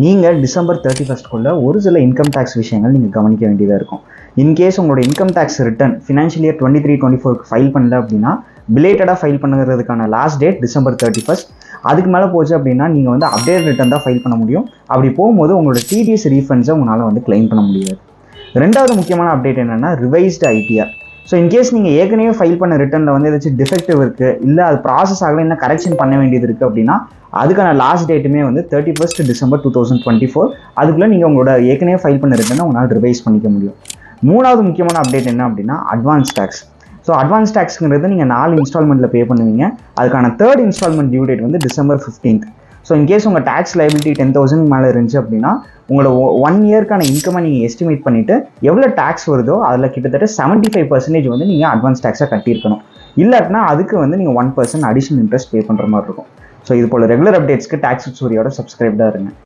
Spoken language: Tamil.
நீங்கள் டிசம்பர் 31 ஒரு சில இன்கம் டேக்ஸ் விஷயங்கள் நீங்கள் கவனிக்க வேண்டியதாக இருக்கும். இன்கேஸ் உங்களோட income tax return financial year 23-24 file பண்ணல அப்படின்னா பிலேட்டடாக ஃபைல் பண்ணுறதுக்கான லாஸ்ட் டேட் டிசம்பர் 31. அதுக்கு மேலே போச்சு அப்படின்னா நீங்கள் வந்து அப்டேட் ரிட்டர்ன் தான் ஃபைல் பண்ண முடியும். அப்படி போகும்போது உங்களோட டிடிஎஸ் ரீஃபண்ட்ஸை உங்களால் வந்து கிளைம் பண்ண முடியாது. ரெண்டாவது முக்கியமான அப்டேட் என்னென்னா ரிவைஸ்டு ஐடிஆர். ஸோ இன்கேஸ் நீங்கள் ஏற்கனவே ஃபைல் பண்ண ரிட்டர்னில் வந்து ஏதாச்சும் டிஃபெக்டிவ் இருக்குது, இல்லை அது ப்ராசஸ் ஆகலை, இன்னும் கரெக்ஷன் பண்ண வேண்டியது இருக்குது அப்படின்னா அதுக்கான லாஸ்ட் டேட்டுமே வந்து 31 டிசம்பர் 2024. அதுக்குள்ளே நீங்கள் உங்களோட ஏற்கனவே ஃபைல் பண்ண ரிட்டர்னை உங்களால் ரிவைஸ் பண்ணிக்க முடியும். மூணாவது முக்கியமான அப்டேட் என்ன அப்படின்னா அட்வான்ஸ் டேக்ஸ். ஸோ அட்வான்ஸ் டேக்ஸ்ங்கிறது நீங்கள் 4 இன்ஸ்டால்மெண்ட்டில் பே பண்ணுவீங்க. அதுக்கான 3rd இன்ஸ்டால்மெண்ட் டியூ டேட் வந்து டிசம்பர் 15. ஸோ இன்கேஸ் உங்கள் டேக்ஸ் லைபிலிட்டி 10,000 மேலே இருந்துச்சு அப்படின்னா உங்களோட 1 இயர்க்கான இன்கமை நீங்கள் எஸ்டிமேட் பண்ணிவிட்டு எவ்வளோ டேக்ஸ் வருதோ அதில் கிட்டத்தட்ட 75% வந்து நீங்கள் அட்வான்ஸ் டேக்ஸாக கட்டியிருக்கணும். இல்லாட்டினா அதுக்கு வந்து நீங்கள் 1% அடிஷனல் இன்ட்ரெஸ்ட் பே பண்ணுற மாதிரி இருக்கும். ஸோ இது போல் ரெகுலர் அப்டேட்ஸ்க்கு டேக்ஸ் வித் சூரியோட சப்ஸ்கிரைப்டாக இருங்க.